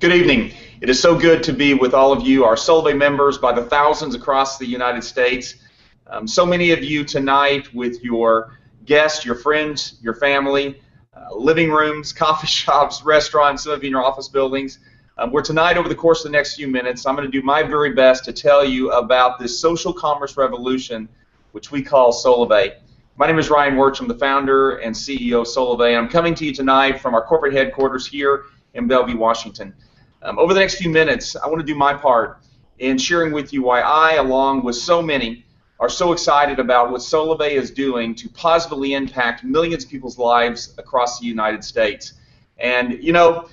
Good evening. It is so good to be with all of you, our Solavei members by the thousands across the United States. So many of you tonight with your guests, your friends, your family, living rooms, coffee shops, restaurants, some of you in your office buildings. Where tonight, over the course of the next few minutes, I'm going to do my very best to tell you about this social commerce revolution, which we call Solavei. My name is Ryan Wirch. I'm the founder and CEO of Solavei. I'm coming to you tonight from our corporate headquarters here in Bellevue, Washington. Over the next few minutes, I want to do my part in sharing with you why I, along with so many, are so excited about what Solavei is doing to positively impact millions of people's lives across the United States. And, you know,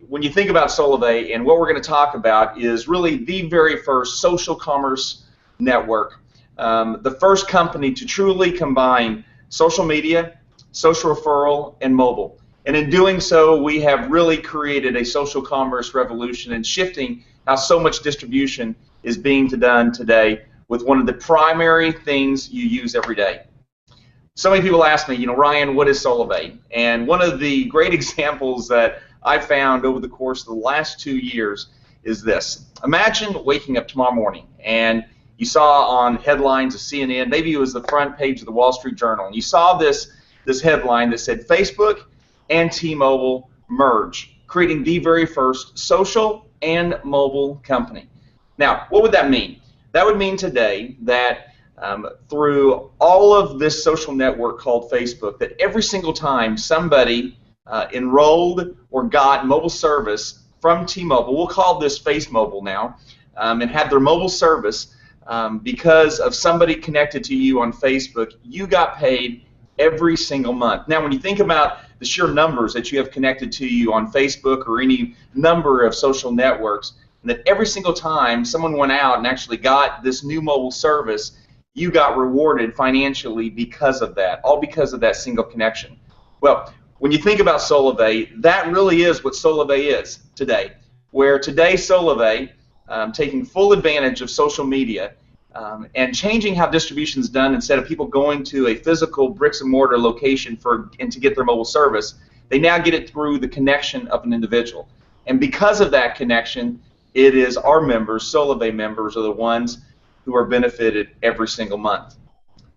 when you think about Solavei, and what we're going to talk about is really the very first social commerce network, the first company to truly combine social media, social referral, and mobile. And in doing so, we have really created a social commerce revolution and shifting how so much distribution is being done today with one of the primary things you use every day. So many people ask me, you know, Ryan, what is Solavei? And one of the great examples that I found over the course of the last 2 years is this. Imagine waking up tomorrow morning and you saw on headlines of CNN, maybe it was the front page of the Wall Street Journal, and you saw this headline that said Facebook and T-Mobil merge, creating the very first social and mobile company. Now, what would that mean? That would mean today that through all of this social network called Facebook, that every single time somebody enrolled or got mobile service from T-Mobile, we'll call this Face Mobile now, and had their mobile service because of somebody connected to you on Facebook, you got paid every single month. Now, when you think about the sheer numbers that you have connected to you on Facebook or any number of social networks, and that every single time someone went out and actually got this new mobile service, you got rewarded financially because of that, all because of that single connection. Well, when you think about Solavei, that really is what Solavei is today, where today Solavei, taking full advantage of social media, and changing how distribution is done. Instead of people going to a physical bricks and mortar location to get their mobile service, they now get it through the connection of an individual. And because of that connection, it is our members, Solavei members, are the ones who are benefited every single month.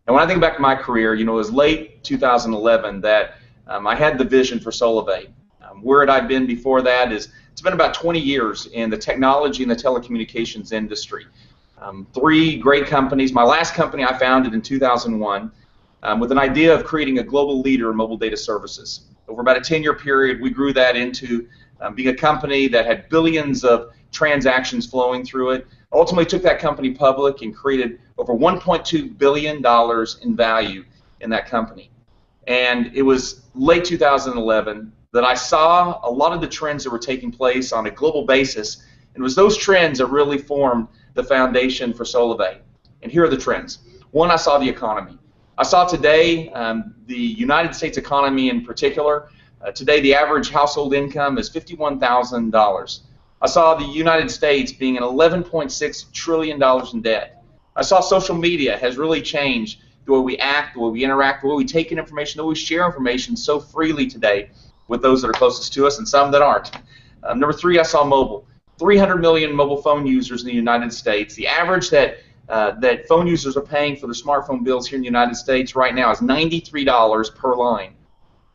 And when I think back to my career, you know, it was late 2011 that I had the vision for Solavei. Where had I been before that is it's been about 20 years in the technology and the telecommunications industry. 3 great companies. My last company I founded in 2001 with an idea of creating a global leader in mobile data services. Over about a 10-year period, we grew that into being a company that had billions of transactions flowing through it. Ultimately took that company public and created over $1.2 billion in value in that company. And it was late 2011 that I saw a lot of the trends that were taking place on a global basis, and it was those trends that really formed the foundation for Solavei. And here are the trends. One, I saw the economy. I saw today the United States economy in particular. Today the average household income is $51,000. I saw the United States being in $11.6 trillion in debt. I saw social media has really changed the way we act, the way we interact, the way we take in information, the way we share information so freely today with those that are closest to us and some that aren't. Number 3, I saw mobile. 300 million mobile phone users in the United States. The average that phone users are paying for their smartphone bills here in the United States right now is $93 per line.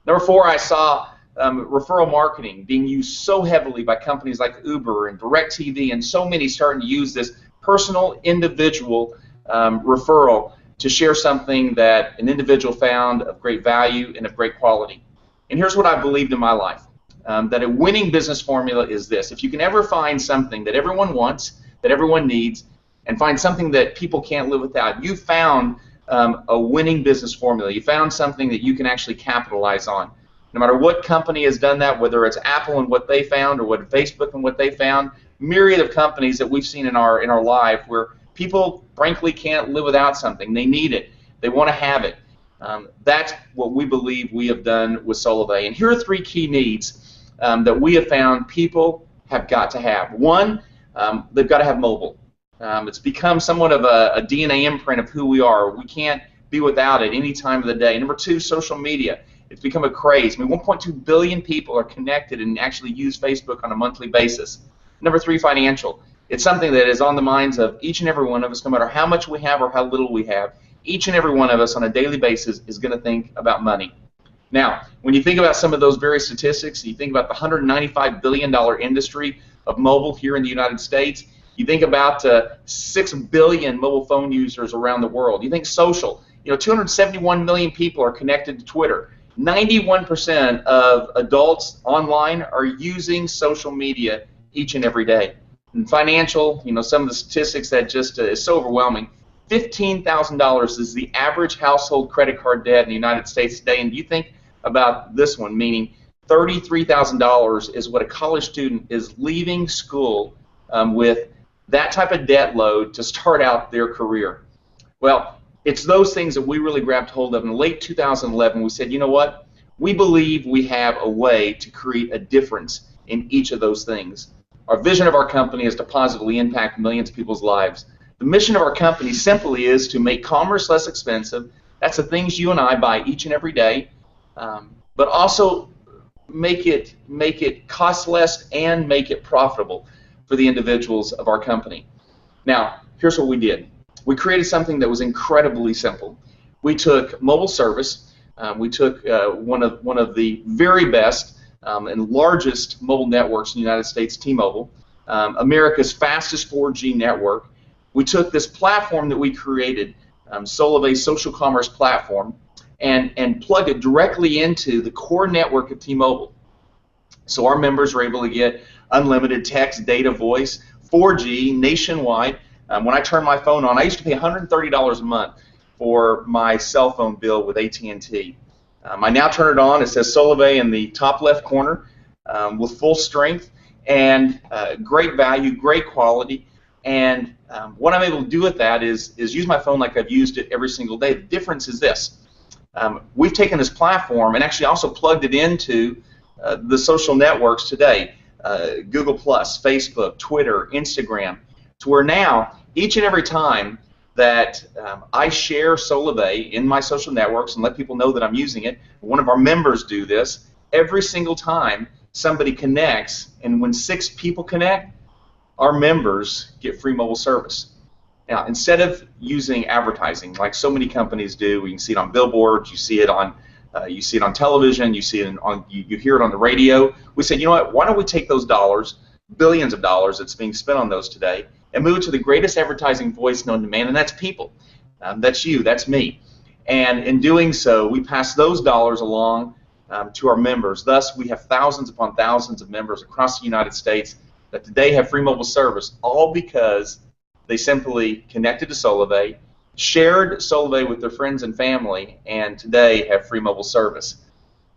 Number 4, I saw referral marketing being used so heavily by companies like Uber and DirecTV, and so many starting to use this personal, individual referral to share something that an individual found of great value and of great quality. And here's what I believed in my life. That a winning business formula is this. If you can ever find something that everyone wants, that everyone needs, and find something that people can't live without, you found a winning business formula. You found something that you can actually capitalize on. No matter what company has done that, whether it's Apple and what they found or what Facebook and what they found, myriad of companies that we've seen in our life where people frankly can't live without something. They need it. They want to have it. That's what we believe we have done with Solavei. And here are 3 key needs that we have found people have got to have. One, they've got to have mobile. It's become somewhat of a DNA imprint of who we are. We can't be without it any time of the day. Number 2, social media. It's become a craze. I mean, 1.2 billion people are connected and actually use Facebook on a monthly basis. Number 3, financial. It's something that is on the minds of each and every one of us, no matter how much we have or how little we have. Each and every one of us on a daily basis is going to think about money. Now, when you think about some of those various statistics, you think about the $195 billion industry of mobile here in the United States. You think about 6 billion mobile phone users around the world. You think social. 271 million people are connected to Twitter. 91% of adults online are using social media each and every day. And financial, some of the statistics that just is so overwhelming. $15,000 is the average household credit card debt in the United States today. And you think about this one, meaning $33,000 is what a college student is leaving school with that type of debt load to start out their career. Well, it's those things that we really grabbed hold of. In late 2011, we said, you know what? We believe we have a way to create a difference in each of those things. Our vision of our company is to positively impact millions of people's lives. The mission of our company simply is to make commerce less expensive. That's the things you and I buy each and every day, but also make it cost less and make it profitable for the individuals of our company. Now, here's what we did. We created something that was incredibly simple. We took mobile service. We took one of the very best and largest mobile networks in the United States, T-Mobil, America's fastest 4G network. We took this platform that we created, Solavei social commerce platform, and plugged it directly into the core network of T-Mobil. So our members were able to get unlimited text, data, voice, 4G nationwide. When I turned my phone on, I used to pay $130 a month for my cell phone bill with AT&T. I now turn it on. It says Solavei in the top left corner with full strength and great value, great quality. And what I'm able to do with that is use my phone like I've used it every single day. The difference is this. We've taken this platform and actually also plugged it into the social networks today, Google+, Facebook, Twitter, Instagram, to where now each and every time that I share Solavei in my social networks and let people know that I'm using it, one of our members do this, every single time somebody connects, and when 6 people connect, our members get free mobile service. Now, instead of using advertising like so many companies do, you can see it on billboards, you see it on television, you hear it on the radio. We said, you know what? Why don't we take those dollars, billions of dollars that's being spent on those today, and move it to the greatest advertising voice known to man, and that's people. That's you. That's me. And in doing so, we pass those dollars along to our members. Thus, we have thousands upon thousands of members across the United States that today have free mobile service, all because they simply connected to Solavei, shared Solavei with their friends and family, and today have free mobile service.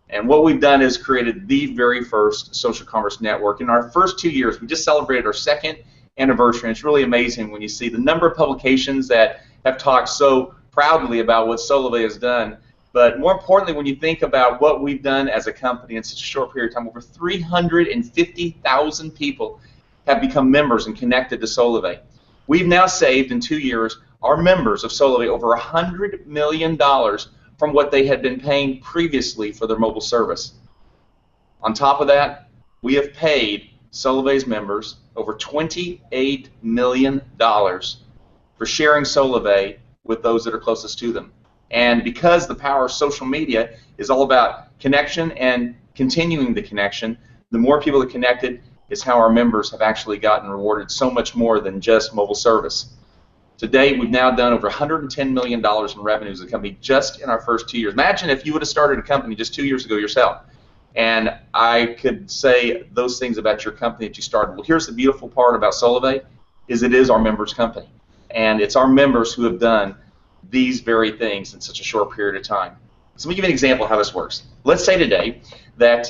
And what we've done is created the very first social commerce network. In our first 2 years, we just celebrated our 2nd anniversary, and it's really amazing when you see the number of publications that have talked so proudly about what Solavei has done. But more importantly, when you think about what we've done as a company in such a short period of time, over 350,000 people have become members and connected to Solavei. We've now saved in 2 years our members of Solavei over $100 million from what they had been paying previously for their mobile service. On top of that, we have paid Solavei's members over $28 million for sharing Solavei with those that are closest to them. And because the power of social media is all about connection and continuing the connection, the more people that connected is how our members have actually gotten rewarded so much more than just mobile service. To date, we've now done over $110 million in revenue as a company just in our first 2 years. Imagine if you would have started a company just 2 years ago yourself, and I could say those things about your company that you started. Well, here's the beautiful part about Solavei, is it is our members' company, and it's our members who have done these very things in such a short period of time. So let me give you an example of how this works. Let's say today that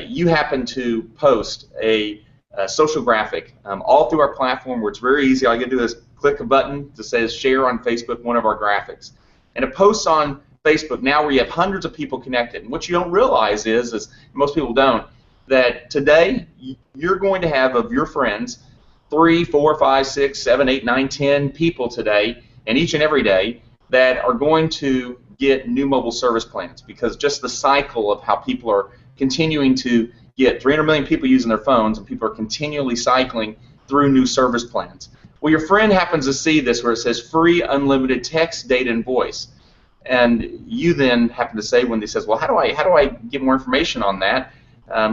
you happen to post a social graphic all through our platform where it's very easy. All you got to do is click a button that says share on Facebook one of our graphics. And it posts on Facebook now where you have hundreds of people connected. And what you don't realize is most people don't, that today you're going to have of your friends 3, 4, 5, 6, 7, 8, 9, 10 people today, and each and every day, that are going to get new mobile service plans, because just the cycle of how people are continuing to get 300 million people using their phones, and people are continually cycling through new service plans. Well, your friend happens to see this where it says free unlimited text, data, and voice, and you then happen to say, when he says, well, how do I get more information on that?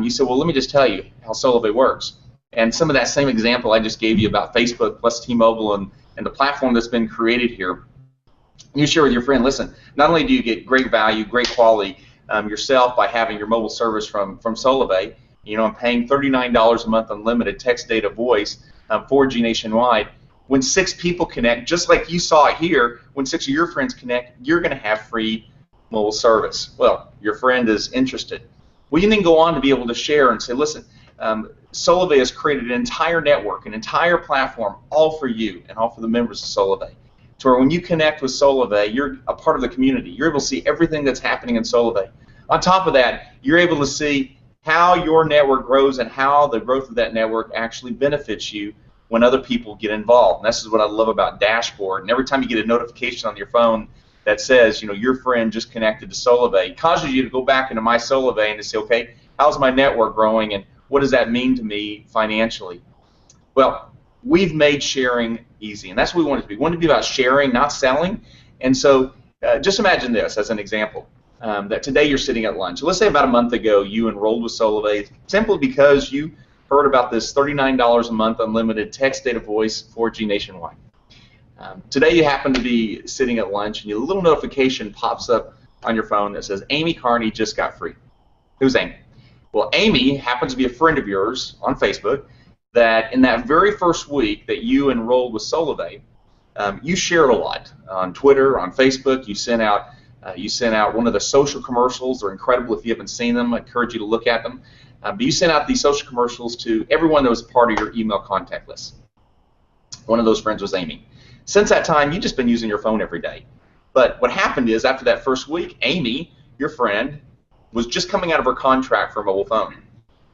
You say, well, let me just tell you how Solavei works. And some of that same example I just gave you about Facebook plus T-Mobil and the platform that's been created here, you share with your friend, listen, not only do you get great value, great quality yourself by having your mobile service from Solavei, I'm paying $39 a month unlimited text, data, voice, 4G nationwide. When 6 people connect, just like you saw it here, when 6 of your friends connect, you're going to have free mobile service. Well, your friend is interested. Well, you then go on to be able to share and say, listen, Solavei has created an entire network, an entire platform, all for you and all for the members of Solavei. To where when you connect with Solavei, you're a part of the community. You're able to see everything that's happening in Solavei. On top of that, you're able to see how your network grows and how the growth of that network actually benefits you when other people get involved. And this is what I love about Dashboard. And every time you get a notification on your phone that says, your friend just connected to Solavei, it causes you to go back into My Solavei and to say, okay, how's my network growing and what does that mean to me financially? Well, we've made sharing easy, and that's what we want it to be. We want it to be about sharing, not selling. And so just imagine this as an example, that today you're sitting at lunch. Let's say about a month ago you enrolled with Solavei simply because you heard about this $39 a month unlimited text, data, voice, 4G nationwide. Today you happen to be sitting at lunch and a little notification pops up on your phone that says, Amy Carney just got free. Who's Amy? Well, Amy happens to be a friend of yours on Facebook that in that very first week that you enrolled with Solavei, you shared a lot on Twitter, on Facebook. You sent out one of the social commercials. They're incredible. If you haven't seen them, I encourage you to look at them. But you sent out these social commercials to everyone that was part of your email contact list. One of those friends was Amy. Since that time, you've just been using your phone every day. But what happened is, after that first week, Amy, your friend, was just coming out of her contract for a mobile phone.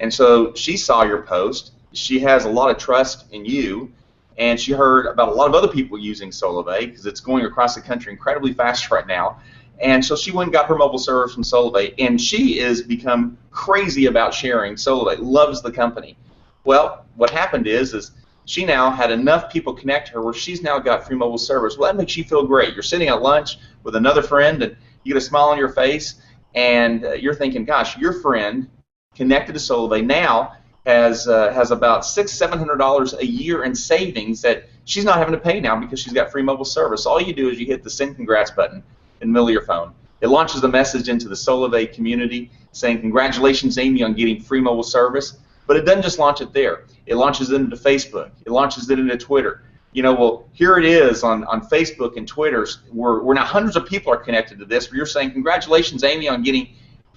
And so she saw your post. She has a lot of trust in you, and she heard about a lot of other people using Solavei because it's going across the country incredibly fast right now. And so she went and got her mobile service from Solavei, and she has become crazy about sharing Solavei, loves the company. Well, what happened is she now had enough people connect to her where she's now got free mobile service. Well, that makes you feel great. You're sitting at lunch with another friend, and you get a smile on your face, and you're thinking, gosh, your friend connected to Solavei now has about $600–700 a year in savings that she's not having to pay now because she's got free mobile service. All you do is you hit the send congrats button in the middle of your phone. It launches a message into the Solavei community saying, congratulations, Amy, on getting free mobile service. But it doesn't just launch it there. It launches it into Facebook. It launches it into Twitter. Well, here it is on Facebook and Twitter, where now hundreds of people are connected to this, where you're saying, congratulations, Amy, on getting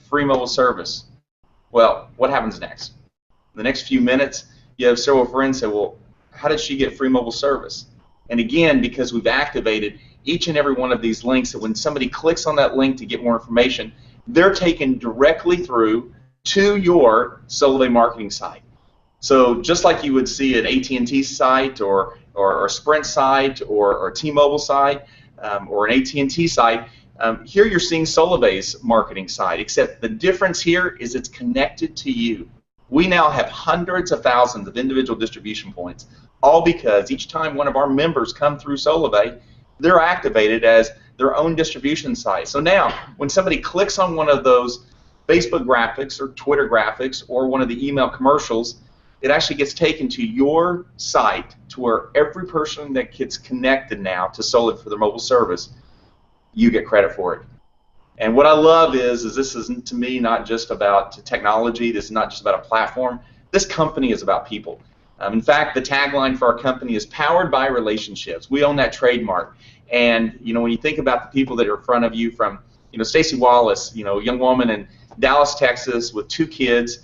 free mobile service. Well, what happens next? In the next few minutes, you have several friends say, well, how did she get free mobile service? And again, because we've activated each and every one of these links, that when somebody clicks on that link to get more information, they're taken directly through to your Solavei marketing site. So just like you would see an AT&T site or a Sprint site or a T-Mobil site or an AT&T site, here you're seeing Solavei's marketing site, except the difference here is it's connected to you. We now have hundreds of thousands of individual distribution points, all because each time one of our members come through Solavei, they're activated as their own distribution site. So now, when somebody clicks on one of those Facebook graphics or Twitter graphics or one of the email commercials, it actually gets taken to your site, to where every person that gets connected now to Solavei for their mobile service, you get credit for it. And what I love is this is, to me, not just about technology. This is not just about a platform. This company is about people. In fact, the tagline for our company is powered by relationships. We own that trademark. And when you think about the people that are in front of you, from Stacy Wallace, a young woman in Dallas, Texas, with 2 kids,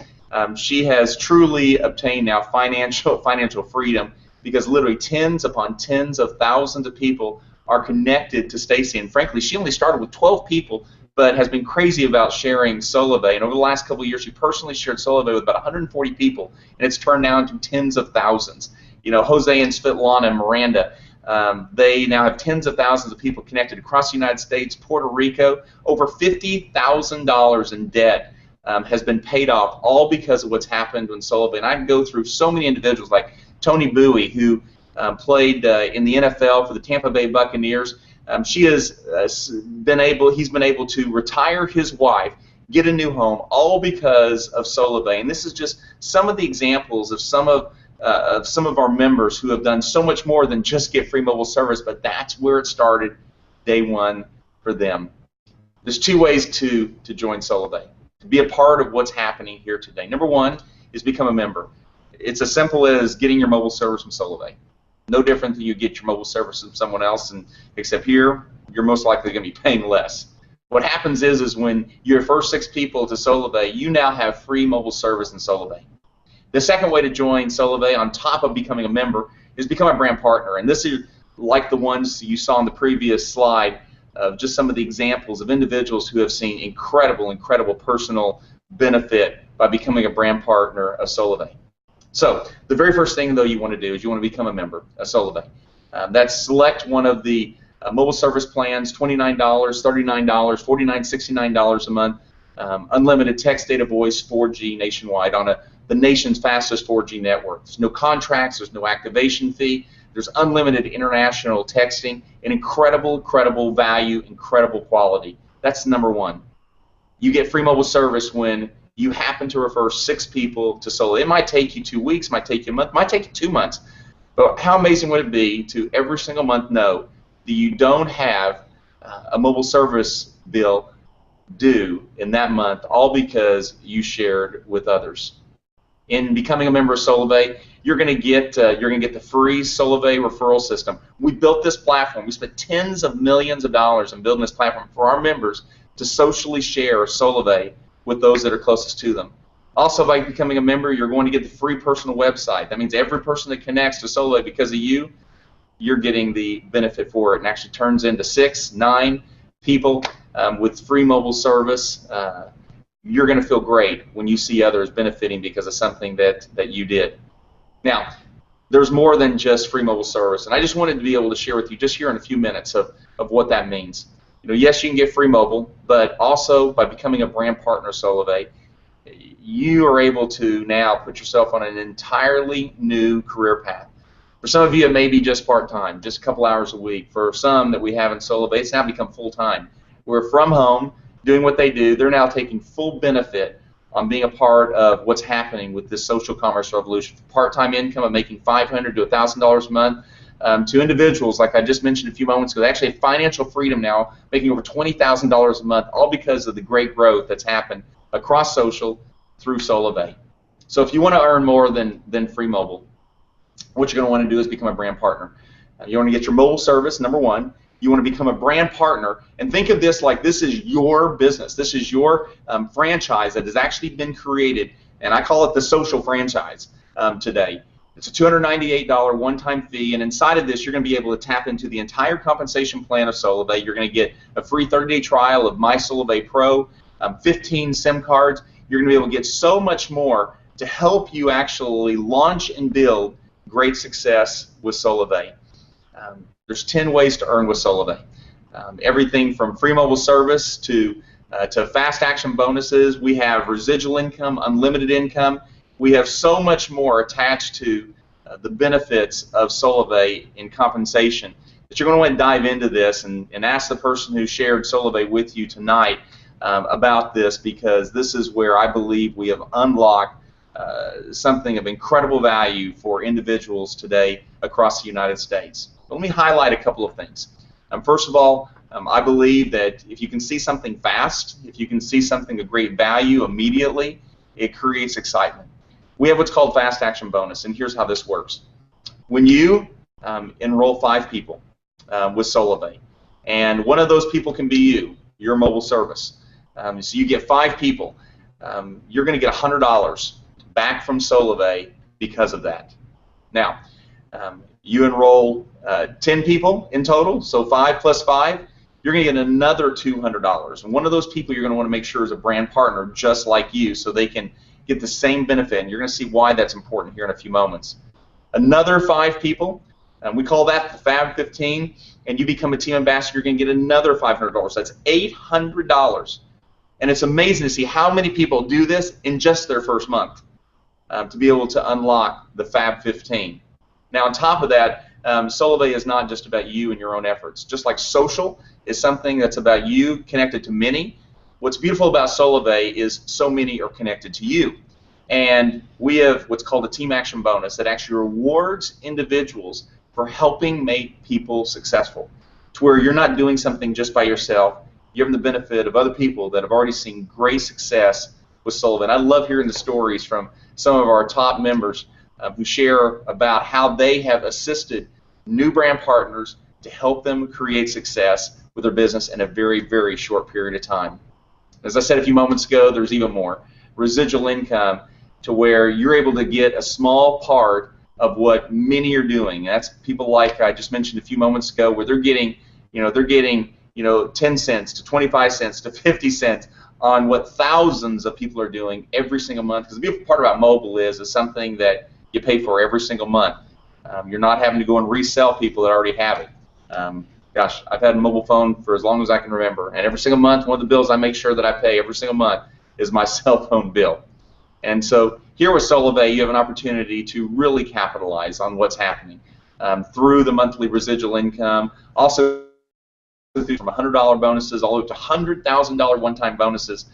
she has truly obtained now financial freedom, because literally tens upon tens of thousands of people are connected to Stacy. And frankly, she only started with 12 people, but has been crazy about sharing Solavei. And over the last couple of years, she personally shared Solavei with about 140 people, and it's turned now into tens of thousands. Jose and Svetlana and Miranda, They now have tens of thousands of people connected across the United States, Puerto Rico. Over $50,000 in debt has been paid off, all because of what's happened in Solavei. And I can go through so many individuals like Tony Bowie, who played in the NFL for the Tampa Bay Buccaneers. He's been able to retire his wife, get a new home, all because of Solavei. And this is just some of the examples of some of our members who have done so much more than just get free mobile service, but that's where it started day one for them. There's two ways to join Solavei, to be a part of what's happening here today. Number one is become a member. It's as simple as getting your mobile service from Solavei. No different than you get your mobile service from someone else, and except here, you're most likely going to be paying less. What happens is when you refer 6 people to Solavei, you now have free mobile service in Solavei. The second way to join Solavei, on top of becoming a member, is become a brand partner. And this is like the ones you saw on the previous slide of just some of the examples of individuals who have seen incredible personal benefit by becoming a brand partner of Solavei. So the very first thing, though, you want to do is you want to become a member of Solavei. That's select one of the mobile service plans, $29, $39, $49, $69 a month, unlimited text, data, voice, 4G nationwide on the nation's fastest 4G network. There's no contracts, there's no activation fee, there's unlimited international texting, and incredible value, incredible quality. That's number one. You get free mobile service when you happen to refer 6 people to Solavei. It might take you 2 weeks, might take you a month, might take you 2 months, but how amazing would it be to every single month know that you don't have a mobile service bill due in that month, all because you shared with others. In becoming a member of Solavei, you're going to get the free Solavei referral system. We built this platform. We spent tens of millions of dollars in building this platform for our members to socially share Solavei with those that are closest to them. Also, by becoming a member, you're going to get the free personal website. That means every person that connects to Solavei because of you, you're getting the benefit for it, and actually turns into 6, 9 people with free mobile service. You're going to feel great when you see others benefiting because of something that you did. Now, there's more than just free mobile service, and I just wanted to be able to share with you just here in a few minutes of what that means. You know, yes, you can get free mobile, but also by becoming a brand partner of Solavei, you are able to now put yourself on an entirely new career path. For some of you, it may be just part-time, just a couple hours a week. For some that we have in Solavei, it's now become full-time. We're from home, doing what they do. They're now taking full benefit on being a part of what's happening with this social commerce revolution. Part-time income of making $500 to $1,000 a month, to individuals, like I just mentioned a few moments ago, they actually have financial freedom now, making over $20,000 a month, all because of the great growth that's happened across social through Solavei. So if you want to earn more than free mobile, what you're going to want to do is become a brand partner. You want to get your mobile service, number one. You want to become a brand partner, and think of this like this is your business. This is your franchise that has actually been created, and I call it the social franchise today. It's a $298 one-time fee, and inside of this, you're going to be able to tap into the entire compensation plan of Solavei. You're going to get a free 30-day trial of My Solavei Pro, 15 SIM cards. You're going to be able to get so much more to help you actually launch and build great success with Solavei. There's 10 ways to earn with Solavei. Everything from free mobile service to fast action bonuses. We have residual income, unlimited income. We have so much more attached to the benefits of Solavei in compensation that you're going to want to dive into this and ask the person who shared Solavei with you tonight about this, because this is where I believe we have unlocked something of incredible value for individuals today across the United States. Let me highlight a couple of things. First of all, I believe that if you can see something fast, if you can see something of great value immediately, it creates excitement. We have what's called fast action bonus, and here's how this works. When you enroll 5 people with Solavei, and one of those people can be you, your mobile service. So you get 5 people, you're going to get $100 back from Solavei because of that. Now, you enroll 10 people in total, so 5 plus 5, you're going to get another $200. And one of those people you're going to want to make sure is a brand partner just like you, so they can get the same benefit. And you're going to see why that's important here in a few moments. Another 5 people, We call that the Fab 15, and you become a team ambassador, you're going to get another $500. That's $800. And it's amazing to see how many people do this in just their first month to be able to unlock the Fab 15. Now, on top of that, Solavei is not just about you and your own efforts. Just like social is something that's about you connected to many, what's beautiful about Solavei is so many are connected to you. And we have what's called a team action bonus that actually rewards individuals for helping make people successful, to where you're not doing something just by yourself. You're having the benefit of other people that have already seen great success with Solavei. I love hearing the stories from some of our top members who share about how they have assisted new brand partners to help them create success with their business in a very, very short period of time. As I said a few moments ago, there's even more. Residual income, to where you're able to get a small part of what many are doing. That's people like I just mentioned a few moments ago, where they're getting 10 cents to 25 cents to 50 cents on what thousands of people are doing every single month. Because the beautiful part about mobile is something that you pay for every single month. You're not having to go and resell people that already have it. Gosh, I've had a mobile phone for as long as I can remember, and every single month, one of the bills I make sure that I pay every single month is my cell phone bill. And so here with Solavei, you have an opportunity to really capitalize on what's happening through the monthly residual income, also from $100 bonuses all the way to $100,000 one-time bonuses,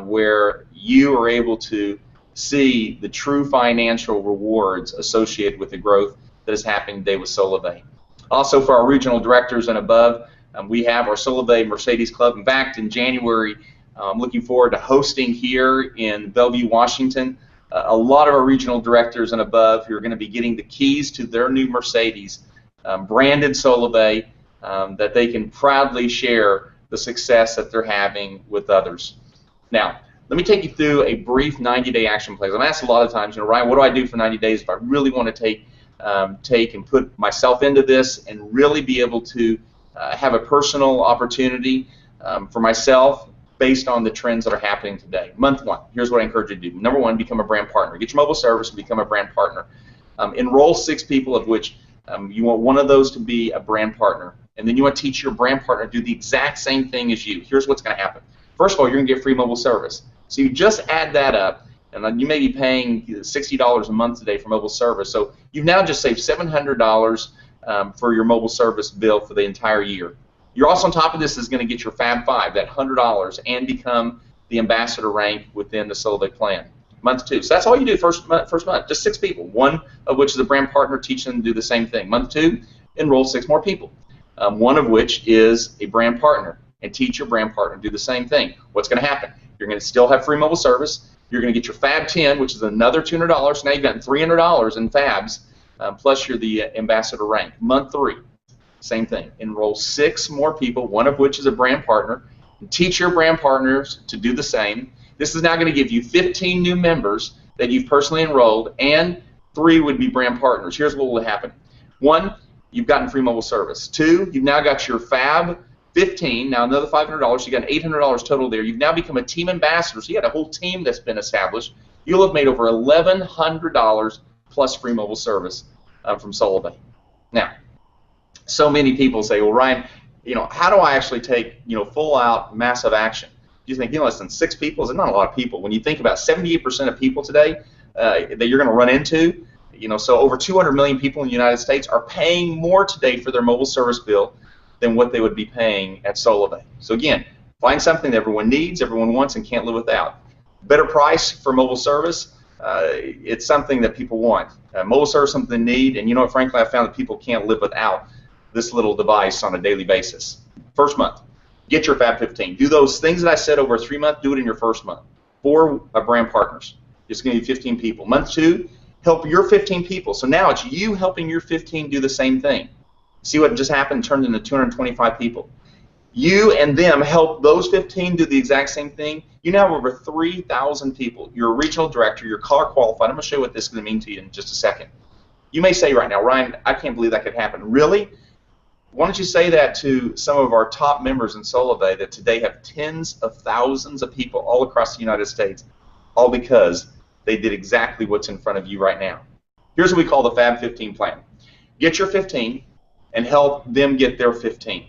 where you are able to see the true financial rewards associated with the growth that is happening today with Solavei. Also, for our regional directors and above, we have our Solavei Mercedes Club. In fact, in January, I'm looking forward to hosting here in Bellevue, Washington, a lot of our regional directors and above who are going to be getting the keys to their new Mercedes, branded Solavei, that they can proudly share the success that they're having with others. Now, let me take you through a brief 90-day action plan. I'm asked a lot of times, Ryan, what do I do for 90 days if I really want to take and put myself into this and really be able to have a personal opportunity for myself based on the trends that are happening today. Month one, here's what I encourage you to do. Number one, become a brand partner. Get your mobile service and become a brand partner. Enroll 6 people, of which you want one of those to be a brand partner. And then you want to teach your brand partner to do the exact same thing as you. Here's what's going to happen. First of all, you're going to get free mobile service. So you just add that up, and then you may be paying $60 a month today for mobile service. So you've now just saved $700 for your mobile service bill for the entire year. You're also on top of this is going to get your Fab 5, that $100, and become the ambassador rank within the Solavei plan. Month 2. So that's all you do first month, just 6 people, one of which is a brand partner, teach them to do the same thing. Month 2, enroll 6 more people, one of which is a brand partner, and teach your brand partner to do the same thing. What's going to happen? You're going to still have free mobile service. You're going to get your Fab 10, which is another $200. So now you've gotten $300 in Fabs, plus you're the ambassador rank. Month 3. Same thing. Enroll 6 more people, one of which is a brand partner. And teach your brand partners to do the same. This is now going to give you 15 new members that you've personally enrolled, and 3 would be brand partners. Here's what will happen. 1, you've gotten free mobile service. 2, you've now got your Fab 15, now another $500. You got $800 total there. You've now become a team ambassador, so you got a whole team that's been established. You'll have made over $1,100 plus free mobile service from Solavei. Now, so many people say, well, Ryan, how do I actually take, full-out massive action? You think, less than 6 people is not a lot of people. When you think about 78% of people today that you're going to run into, so over 200 million people in the United States are paying more today for their mobile service bill than what they would be paying at Solavei. So again, find something that everyone needs, everyone wants, and can't live without. Better price for mobile service, it's something that people want. Mobile service is something they need, and frankly, I found that people can't live without this little device on a daily basis. First month, get your Fab 15. Do those things that I said over a 3-month, do it in your first month. 4 brand partners. It's going to be 15 people. Month 2, help your 15 people. So now it's you helping your 15 do the same thing. See what just happened? Turned into 225 people. You and them help those 15 do the exact same thing. You now have over 3,000 people. You're a regional director. You're car qualified. I'm going to show you what this is going to mean to you in just a second. You may say right now, Ryan, I can't believe that could happen. Really? Why don't you say that to some of our top members in Solavei that today have tens of thousands of people all across the United States, all because they did exactly what's in front of you right now. Here's what we call the Fab 15 plan. get your 15 and help them get their 15.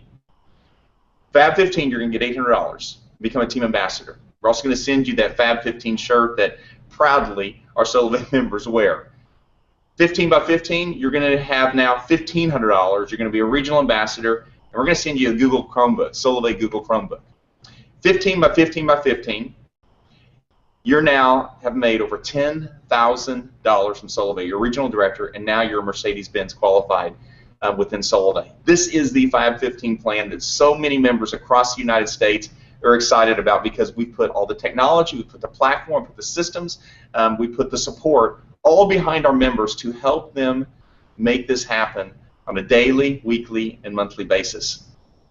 Fab 15, you're going to get $800. Become a team ambassador. We're also going to send you that Fab 15 shirt that proudly our Solavei members wear. 15 by 15, you're going to have now $1,500. You're going to be a regional ambassador, and we're going to send you a Google Chromebook, Solavei Google Chromebook. 15 by 15 by 15, you now have made over $10,000 from Solavei. You're a regional director, and now you're Mercedes-Benz qualified within Solavei. This is the Fab 15 plan that so many members across the United States are excited about, because we put all the technology, we put the platform, we put the systems, we put the support all behind our members to help them make this happen on a daily, weekly, and monthly basis.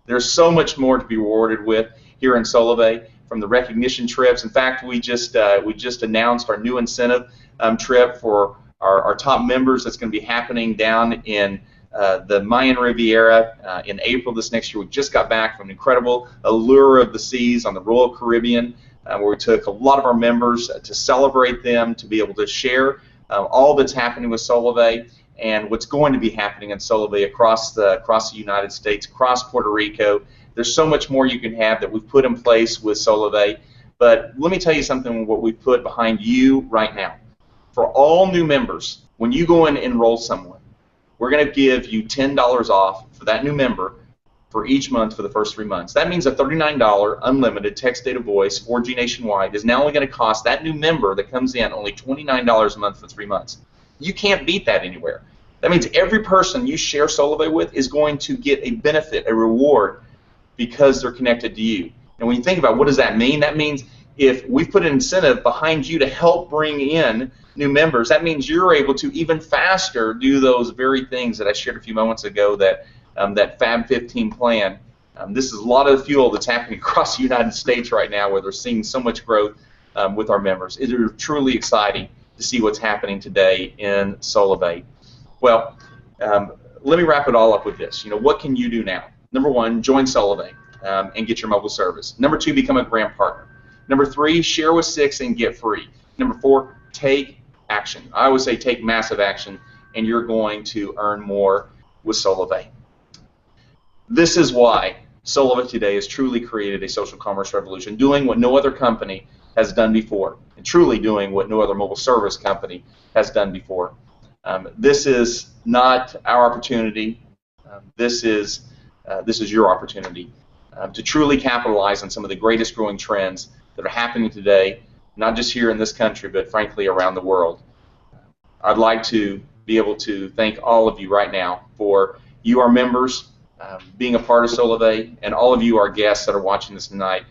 There's so much more to be rewarded with here in Solavei, from the recognition trips. In fact, we just announced our new incentive trip for our top members that's going to be happening down in the Mayan Riviera in April this next year. We just got back from an incredible Allure of the Seas on the Royal Caribbean, where we took a lot of our members to celebrate them, to be able to share all that's happening with Solavei and what's going to be happening in Solavei across the United States, across Puerto Rico. There's so much more you can have that we've put in place with Solavei. But let me tell you something, what we've put behind you right now. For all new members, when you go and enroll someone, we're going to give you $10 off for that new member for each month for the first 3 months. That means a $39 unlimited text, data, voice, 4G nationwide is now only going to cost that new member that comes in only $29 a month for 3 months. You can't beat that anywhere. That means every person you share Solavei with is going to get a benefit, a reward, because they're connected to you. And when you think about what does that mean, that means if we've put an incentive behind you to help bring in new members, that means you're able to even faster do those very things that I shared a few moments ago, that that Fab 15 plan. This is a lot of the fuel that's happening across the United States right now, where they're seeing so much growth with our members. It is truly exciting to see what's happening today in Solavei. Well, let me wrap it all up with this. What can you do now? Number one, join Solavei and get your mobile service. Number two, become a grant partner. Number three, share with 6 and get free. Number four, take action. I always say take massive action, and you're going to earn more with Solavei. This is why Solavei today has truly created a social commerce revolution, doing what no other company has done before, and truly doing what no other mobile service company has done before. This is not our opportunity. This is your opportunity to truly capitalize on some of the greatest growing trends that are happening today, not just here in this country, but frankly around the world. I'd like to be able to thank all of you right now for you, our members, being a part of Solavei, and all of you, our guests that are watching this tonight,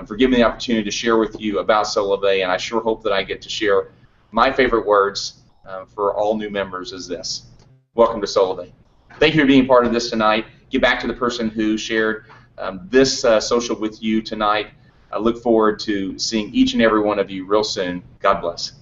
for giving me the opportunity to share with you about Solavei. And I sure hope that I get to share my favorite words for all new members is this: welcome to Solavei. Thank you for being part of this tonight. Get back to the person who shared this social with you tonight. I look forward to seeing each and every one of you real soon. God bless.